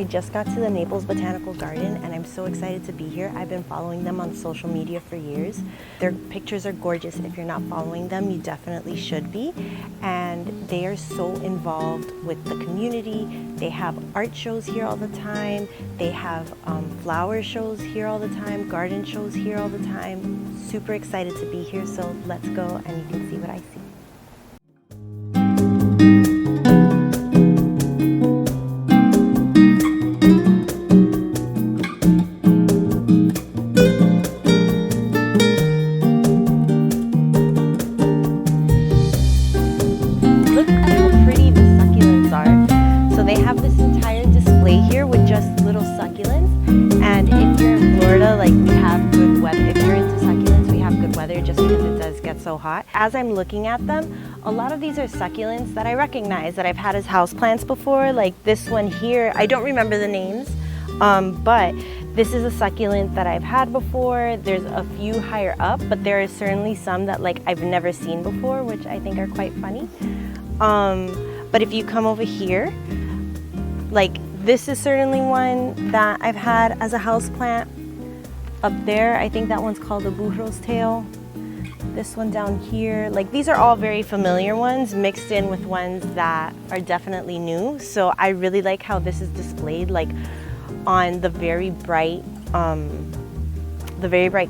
just got to the Naples Botanical Garden and I'm so excited to be here. I've been following them on social media for years. Their pictures are gorgeous. If you're not following them, you definitely should be. And they are so involved with the community. They have art shows here all the time. They have flower shows here all the time, garden shows here all the time. Super excited to be here, so let's go and you can see what I see. So hot. As I'm looking at them, a lot of these are succulents that I recognize that I've had as houseplants before, like this one here. I don't remember the names, but this is a succulent that I've had before. There's a few higher up, but there are certainly some that like I've never seen before, which I think are quite funny. But if you come over here, like this is certainly one that I've had as a houseplant. Up there, I think that one's called a burro's tail. This one down here, like these are all very familiar ones mixed in with ones that are definitely new. So I really like how this is displayed like on the very bright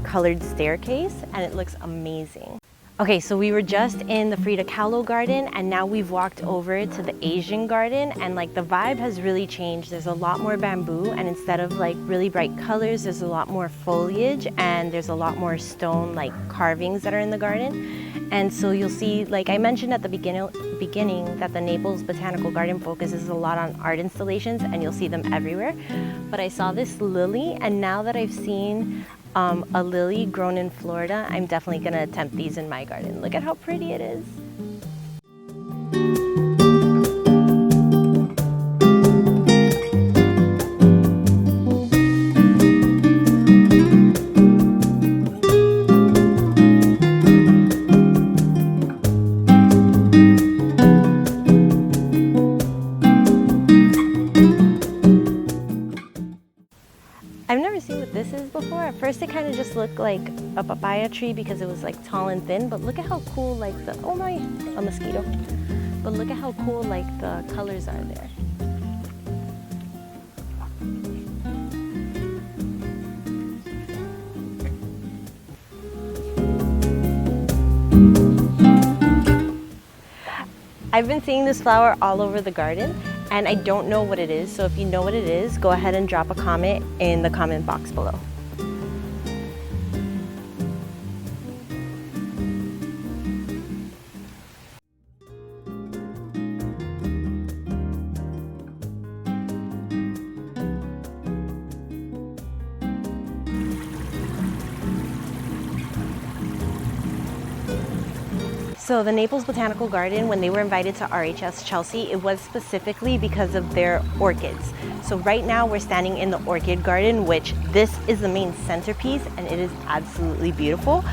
colored staircase, and it looks amazing. Okay, so we were just in the Frida Kahlo garden and now we've walked over to the Asian garden, and like the vibe has really changed. There's a lot more bamboo, and instead of like really bright colors, there's a lot more foliage and there's a lot more stone like carvings that are in the garden. And so you'll see, like I mentioned at the beginning that the Naples Botanical Garden focuses a lot on art installations, and you'll see them everywhere. But I saw this lily, and now that I've seen a lily grown in Florida, I'm definitely gonna attempt these in my garden. Look at how pretty it is. I've never seen what this is before. At first it kind of just looked like a papaya tree because it was like tall and thin, but look at how cool like the, oh my, a mosquito. But look at how cool like the colors are there. I've been seeing this flower all over the garden, and I don't know what it is, so if you know what it is, go ahead and drop a comment in the comment box below. So the Naples Botanical Garden, when they were invited to RHS Chelsea, it was specifically because of their orchids. So right now we're standing in the Orchid garden, which this is the main centerpiece, and it is absolutely beautiful.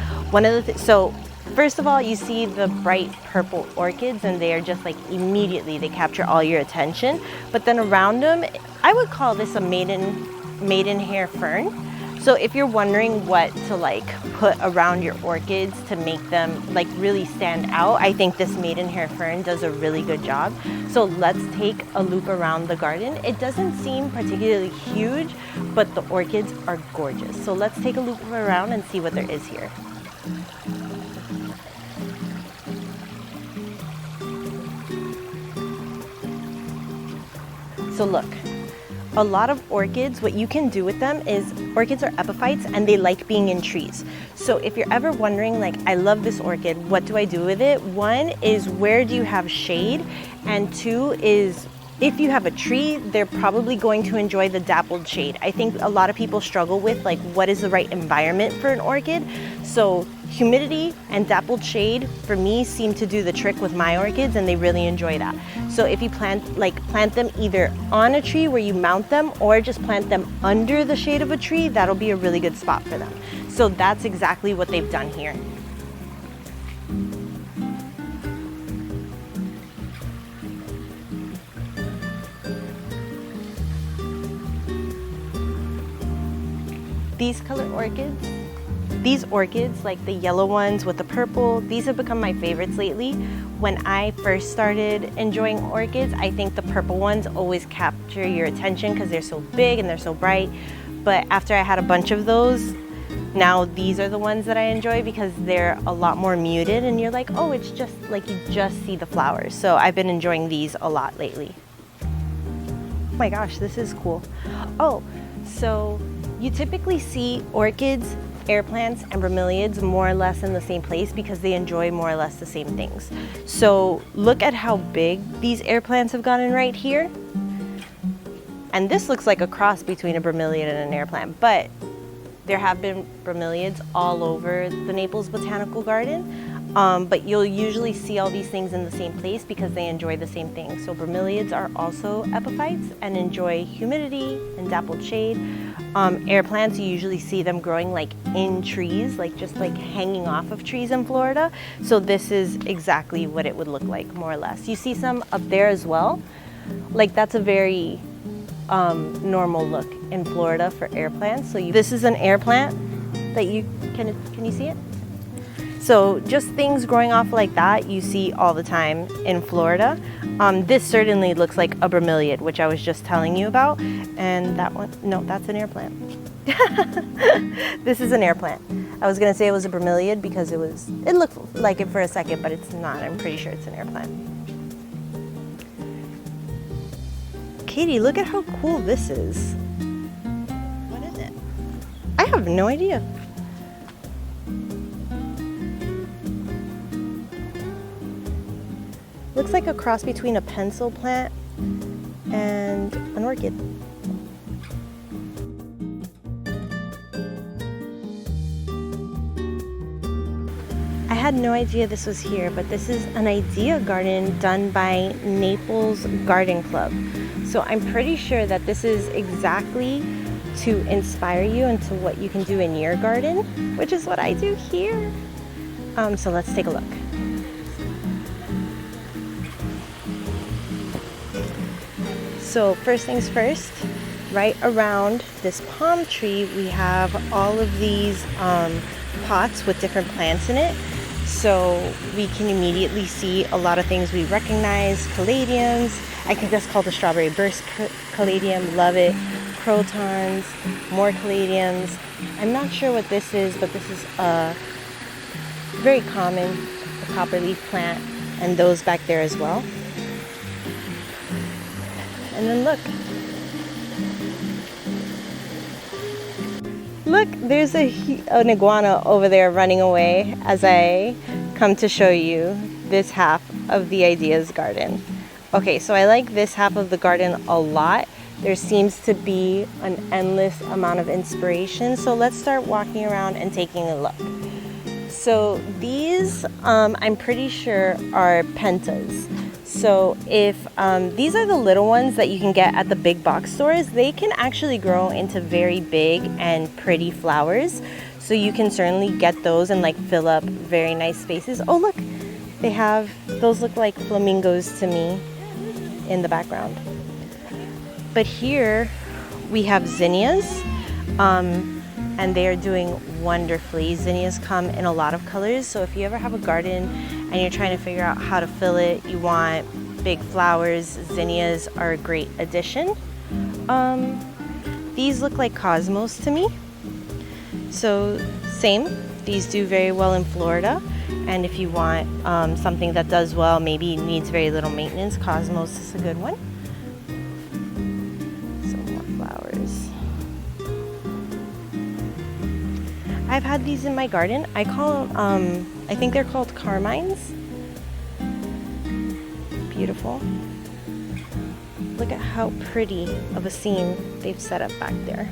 So first of all, you see the bright purple orchids, and they are just like immediately, they capture all your attention. But then around them, I would call this a maidenhair fern. So if you're wondering what to like put around your orchids to make them like really stand out, I think this maidenhair fern does a really good job. So let's take a loop around the garden. It doesn't seem particularly huge, but the orchids are gorgeous. So let's take a loop around and see what there is here. So look. A lot of orchids, what you can do with them is, orchids are epiphytes and they like being in trees. So if you're ever wondering like, I love this orchid, what do I do with it? One is, where do you have shade? And two is, if you have a tree, they're probably going to enjoy the dappled shade. I think a lot of people struggle with like, what is the right environment for an orchid? So humidity and dappled shade for me seem to do the trick with my orchids, and they really enjoy that. So if you plant them either on a tree where you mount them, or just plant them under the shade of a tree, that'll be a really good spot for them. So that's exactly what they've done here. These color orchids, these orchids, like the yellow ones with the purple, these have become my favorites lately. When I first started enjoying orchids, I think the purple ones always capture your attention because they're so big and they're so bright. But after I had a bunch of those, now these are the ones that I enjoy because they're a lot more muted and you're like, oh, it's just like you just see the flowers. So I've been enjoying these a lot lately. Oh my gosh, this is cool. Oh, so you typically see orchids, air plants, and bromeliads more or less in the same place because they enjoy more or less the same things. So look at how big these air plants have gotten right here. And this looks like a cross between a bromeliad and an air plant, but there have been bromeliads all over the Naples Botanical Garden, but you'll usually see all these things in the same place because they enjoy the same thing. So bromeliads are also epiphytes and enjoy humidity and dappled shade. Air plants, you usually see them growing like in trees, like just like hanging off of trees in Florida. So this is exactly what it would look like, more or less. You see some up there as well. Like that's a very normal look in Florida for air plants. So this is an air plant that you can you see it? So just things growing off like that you see all the time in Florida. This certainly looks like a bromeliad, which I was just telling you about. And that one, no, that's an air plant. This is an air plant. I was gonna say it was a bromeliad because it looked like it for a second, but it's not. I'm pretty sure it's an air plant. Katie, look at how cool this is. What is it? I have no idea. Looks like a cross between a pencil plant and an orchid. I had no idea this was here, but this is an idea garden done by Naples Garden Club. So I'm pretty sure that this is exactly to inspire you into what you can do in your garden, which is what I do here. So let's take a look. So first things first, right around this palm tree, we have all of these pots with different plants in it. So we can immediately see a lot of things we recognize. Caladiums, I think that's called the strawberry burst caladium, love it. Crotons, more caladiums. I'm not sure what this is, but this is a very common copperleaf plant, and those back there as well. And then look, there's an iguana over there running away as I come to show you this half of the Ideas Garden. Okay, so I like this half of the garden a lot. There seems to be an endless amount of inspiration. So let's start walking around and taking a look. So these, I'm pretty sure are pentas. So if these are the little ones that you can get at the big box stores, they can actually grow into very big and pretty flowers. So you can certainly get those and like fill up very nice spaces. Oh look, they have, those look like flamingos to me in the background. But here we have zinnias, and they are doing wonderfully. Zinnias come in a lot of colors, so if you ever have a garden and you're trying to figure out how to fill it, you want big flowers, zinnias are a great addition. These look like cosmos to me. So same, these do very well in Florida. And if you want something that does well, maybe needs very little maintenance, cosmos is a good one. Some more flowers. I've had these in my garden. I call them, I think they're called carmines. Beautiful. Look at how pretty of a scene they've set up back there.